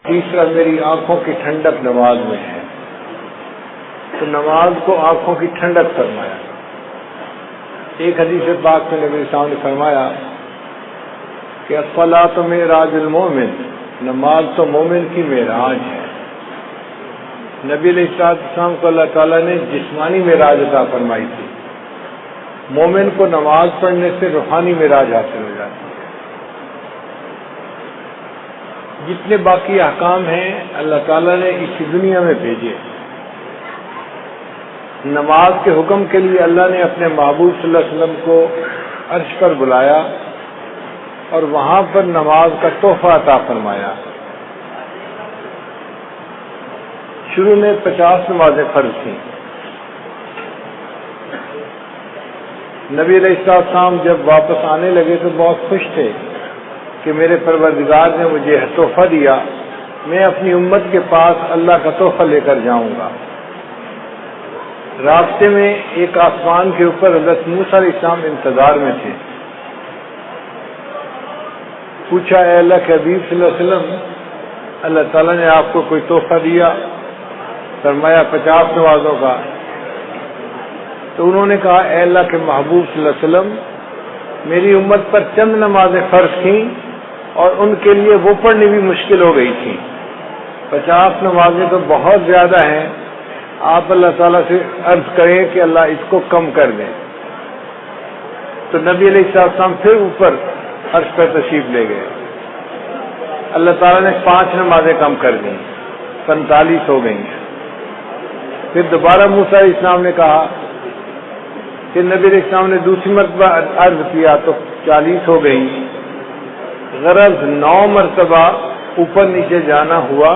تیسرا میری آنکھوں کی ٹھنڈک نماز میں ہے، تو نماز کو آنکھوں کی ٹھنڈک فرمایا۔ ایک حدیث پاک میں نبی صاحب نے فرمایا کہ الصلاۃ معراج المومن، نماز تو مومن کی معراج ہے۔ نبی علیہ السلام کو اللہ تعالیٰ نے جسمانی معراج عطا فرمائی تھی، مومن کو نماز پڑھنے سے روحانی معراج حاصل ہو جاتی ہے۔ جتنے باقی احکام ہیں اللہ تعالیٰ نے اسی دنیا میں بھیجے۔ نماز کے حکم کے لیے اللہ نے اپنے محبوب صلی اللہ علیہ وسلم کو عرش پر بلایا اور وہاں پر نماز کا تحفہ عطا فرمایا۔ شروع میں 50 نمازیں فرض تھیں۔ نبی علیہ السلام جب واپس آنے لگے تو بہت خوش تھے کہ میرے پروردگار نے مجھے تحفہ دیا، میں اپنی امت کے پاس اللہ کا تحفہ لے کر جاؤں گا۔ راستے میں ایک آسمان کے اوپر حضرت موسیٰ علیہ السلام انتظار میں تھے۔ پوچھا، اے اللہ کے حبیب صلی اللہ علیہ وسلم، اللہ تعالیٰ نے آپ کو کوئی تحفہ دیا؟ فرمایا 50 نمازوں کا۔ تو انہوں نے کہا، اے اللہ کے محبوب صلی اللہ علیہ وسلم، میری امت پر چند نمازیں فرض تھیں اور ان کے لیے وہ پڑھنی بھی مشکل ہو گئی تھی، 50 نمازیں تو بہت زیادہ ہیں، آپ اللہ تعالیٰ سے عرض کریں کہ اللہ اس کو کم کر دیں۔ تو نبی علیہ السلام پھر اوپر عرش پر تشریف لے گئے، اللہ تعالیٰ نے 5 نمازیں کم کر دیں، 45 ہو گئی ہیں۔ پھر دوبارہ موسیٰ علیہ السلام نے کہا کہ نبی علیہ السلام نے دوسری مرتبہ عرض کیا تو 40 ہو گئی۔ غرض 9 مرتبہ اوپر نیچے جانا ہوا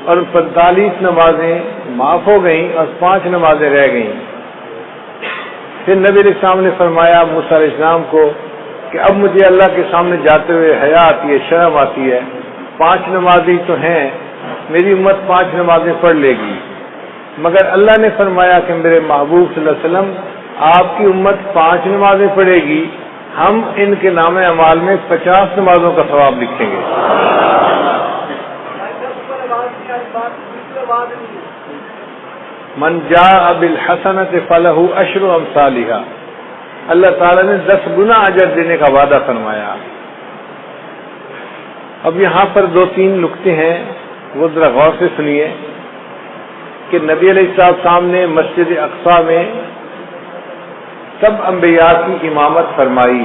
اور 45 نمازیں معاف ہو گئیں اور 5 نمازیں رہ گئیں۔ پھر نبی علیہ السلام نے فرمایا موسیٰ علیہ السلام کو کہ اب مجھے اللہ کے سامنے جاتے ہوئے حیا آتی ہے، شرم آتی ہے، 5 نمازیں تو ہیں، میری امت 5 نمازیں پڑھ لے گی، مگر اللہ نے فرمایا کہ میرے محبوب صلی اللہ علیہ وسلم آپ کی امت 5 نمازیں پڑھے گی، ہم ان کے نام اعمال میں 50 نمازوں کا ثواب لکھیں گے۔ من جاء بالحسنۃ فلہ عشر امثالھا، اللہ تعالیٰ نے 10 گنا اجر دینے کا وعدہ فرمایا۔ اب یہاں پر 2-3 نکتے ہیں، وہ ذرا غور سے سنیے کہ نبی علیہ السلام نے مسجد اقصیٰ میں سب انبیاء کی امامت فرمائی،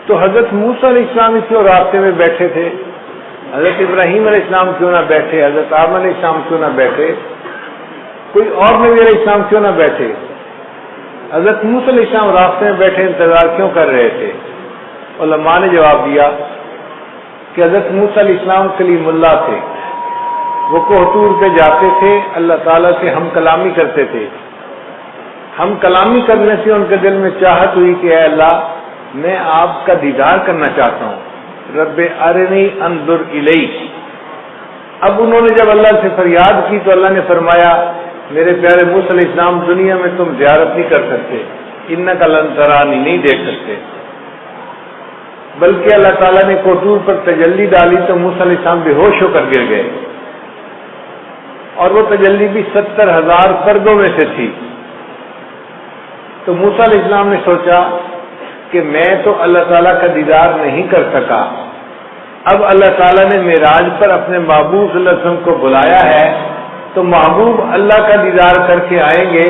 تو حضرت موسیٰ علیہ السلام کیوں راستے میں بیٹھے تھے؟ حضرت ابراہیم علیہ السلام کیوں نہ بیٹھے؟ حضرت آدم علیہ السلام کیوں نہ بیٹھے؟ کوئی اور نبی علیہ السلام کیوں نہ بیٹھے؟ حضرت موسیٰ علیہ السلام راستے میں بیٹھے انتظار کیوں کر رہے تھے؟ علماء نے جواب دیا کہ حضرت موسیٰ علیہ السلام کلیم اللہ تھے، وہ کوہ طور پہ جاتے تھے، اللہ تعالیٰ سے ہم کلامی کرتے تھے، ہم کلامی کرنے سے ان کے دل میں چاہت ہوئی کہ اے اللہ میں آپ کا دیدار کرنا چاہتا ہوں، رب ارنی انظر الیک۔ اب انہوں نے جب اللہ سے فریاد کی تو اللہ نے فرمایا میرے پیارے موسیٰ علیہ السلام دنیا میں تم زیارت نہیں کر سکتے، انک لن ترانی نہیں دیکھ سکتے، بلکہ اللہ تعالیٰ نے کوہ طور پر تجلی ڈالی تو موسیٰ علیہ السلام بے ہوش ہو کر گر گئے، اور وہ تجلی بھی 70,000 پردوں میں سے تھی۔ تو موسیٰ علیہ السلام نے سوچا کہ میں تو اللہ تعالیٰ کا دیدار نہیں کر سکا، اب اللہ تعالیٰ نے معراج پر اپنے محبوب صلی اللہ علیہ وسلم کو بلایا ہے تو محبوب اللہ کا دیدار کر کے آئیں گے،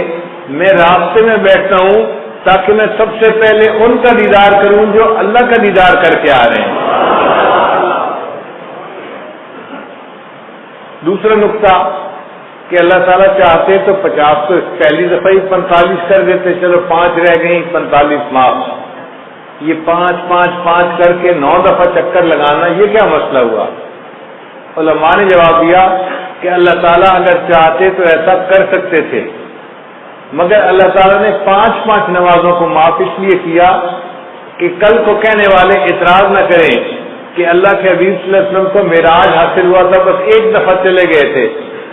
میں راستے میں بیٹھتا ہوں تاکہ میں سب سے پہلے ان کا دیدار کروں جو اللہ کا دیدار کر کے آ رہے ہیں۔ دوسرا نقطہ کہ اللہ تعالیٰ چاہتے تو 50 کو پہلی دفعہ ہی 45 کر دیتے، چلو 5 رہ گئی، 45 معاف۔ یہ 5 کر کے 9 دفعہ چکر لگانا یہ کیا مسئلہ ہوا؟ علماء نے جواب دیا کہ اللہ تعالیٰ اگر چاہتے تو ایسا کر سکتے تھے، مگر اللہ تعالیٰ نے 5 نمازوں کو معاف اس لیے کیا کہ کل کو کہنے والے اعتراض نہ کریں کہ اللہ کے حبیب صلی اللہ علیہ وسلم کو معراج حاصل ہوا تھا بس 1 دفعہ چلے گئے تھے۔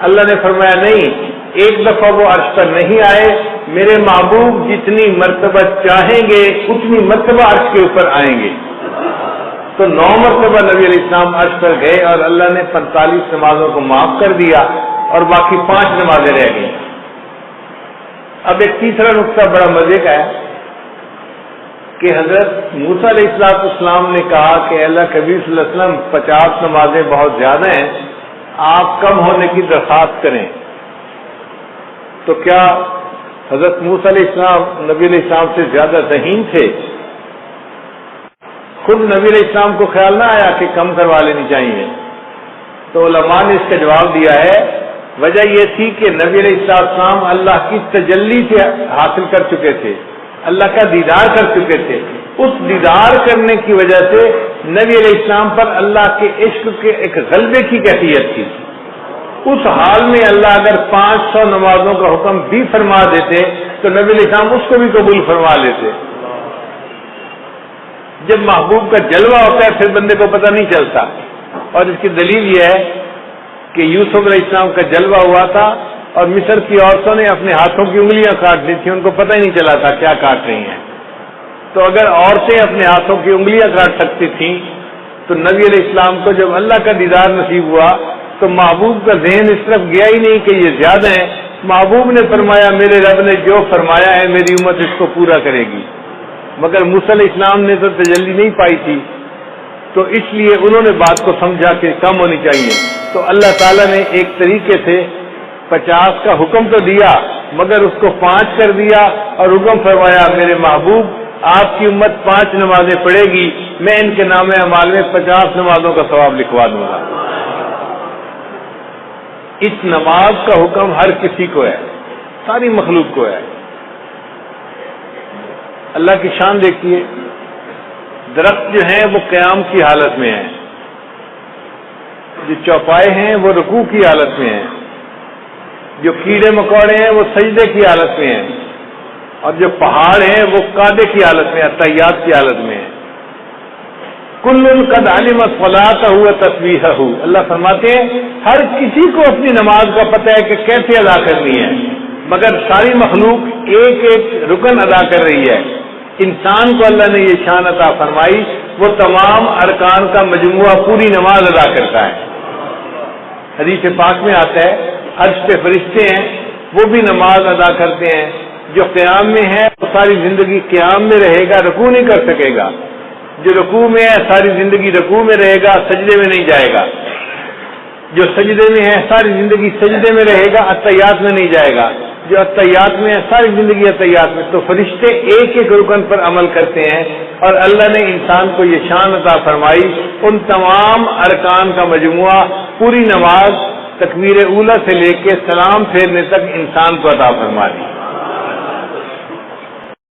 اللہ نے فرمایا نہیں، 1 دفعہ وہ عرش پر نہیں آئے، میرے محبوب جتنی مرتبہ چاہیں گے اتنی مرتبہ عرش کے اوپر آئیں گے۔ تو 9 مرتبہ نبی علیہ السلام عرش پر گئے اور اللہ نے 45 نمازوں کو معاف کر دیا اور باقی 5 نمازیں رہ گئی۔ اب ایک تیسرا نقطہ بڑا مزے کا ہے کہ حضرت موسیٰ علیہ السلام نے کہا کہ اللہ کے حبیب صلی اللہ علیہ وسلم 50 نمازیں بہت زیادہ ہیں، آپ کم ہونے کی درخواست کریں۔ تو کیا حضرت موسیٰ علیہ السلام نبی علیہ السلام سے زیادہ ذہین تھے؟ خود نبی علیہ السلام کو خیال نہ آیا کہ کم کروا لینی چاہیے؟ تو علماء نے اس کا جواب دیا ہے، وجہ یہ تھی کہ نبی علیہ السلام اللہ کی تجلی سے حاصل کر چکے تھے، اللہ کا دیدار کر چکے تھے۔ اس دیدار کرنے کی وجہ سے نبی علیہ السلام پر اللہ کے عشق کے ایک غلبے کی کیفیت تھی۔ اس حال میں اللہ اگر 500 نمازوں کا حکم بھی فرما دیتے تو نبی علیہ السلام اس کو بھی قبول فرما لیتے۔ جب محبوب کا جلوہ ہوتا ہے پھر بندے کو پتہ نہیں چلتا، اور اس کی دلیل یہ ہے کہ یوسف علیہ السلام کا جلوہ ہوا تھا اور مصر کی عورتوں نے اپنے ہاتھوں کی انگلیاں کاٹ لی تھیں، ان کو پتہ ہی نہیں چلا تھا کیا کاٹ رہی ہیں۔ تو اگر عورتیں اپنے ہاتھوں کی انگلیاں کاٹ سکتی تھیں تو نبی علیہ السلام کو جب اللہ کا دیدار نصیب ہوا تو محبوب کا ذہن اس طرف گیا ہی نہیں کہ یہ زیادہ ہیں۔ محبوب نے فرمایا میرے رب نے جو فرمایا ہے میری امت اس کو پورا کرے گی، مگر موسیٰ علیہ السلام نے تو تجلی نہیں پائی تھی، تو اس لیے انہوں نے بات کو سمجھا کہ کم ہونی چاہیے۔ تو اللہ تعالیٰ نے ایک طریقے سے 50 کا حکم تو دیا مگر اس کو 5 کر دیا اور حکم فرمایا میرے محبوب آپ کی امت 5 نمازیں پڑھے گی، میں ان کے نام اعمال میں 50 نمازوں کا ثواب لکھوا دوں گا۔ اس نماز کا حکم ہر کسی کو ہے، ساری مخلوق کو ہے۔ اللہ کی شان دیکھیے، درخت جو ہیں وہ قیام کی حالت میں ہیں، جو چوپائے ہیں وہ رکوع کی حالت میں ہیں، جو کیڑے مکوڑے ہیں وہ سجدے کی حالت میں ہیں، اور جو پہاڑ ہیں وہ قعدے کی حالت میں، تحیات کی حالت میں ہیں۔ کل قد علم صلاتہ و تسبیحہ، اللہ فرماتے ہیں ہر کسی کو اپنی نماز کا پتہ ہے کہ کیسے ادا کرنی ہے، مگر ساری مخلوق ایک ایک رکن ادا کر رہی ہے۔ انسان کو اللہ نے یہ شان عطا فرمائی، وہ تمام ارکان کا مجموعہ پوری نماز ادا کرتا ہے۔ حدیث پاک میں آتا ہے عرش پہ فرشتے ہیں وہ بھی نماز ادا کرتے ہیں، جو قیام میں ہے وہ ساری زندگی قیام میں رہے گا، رکوع نہیں کر سکے گا، جو رکوع میں ہے ساری زندگی رکوع میں رہے گا، سجدے میں نہیں جائے گا، جو سجدے میں ہے ساری زندگی سجدے میں رہے گا، اتحیات میں نہیں جائے گا، جو اتحیات میں ہے ساری زندگی اتحیات میں۔ تو فرشتے ایک ایک رکن پر عمل کرتے ہیں، اور اللہ نے انسان کو یہ شان عطا فرمائی، ان تمام ارکان کا مجموعہ پوری نماز تکبیر اولیٰ سے لے کے سلام پھیرنے تک انسان کو عطا فرما دی۔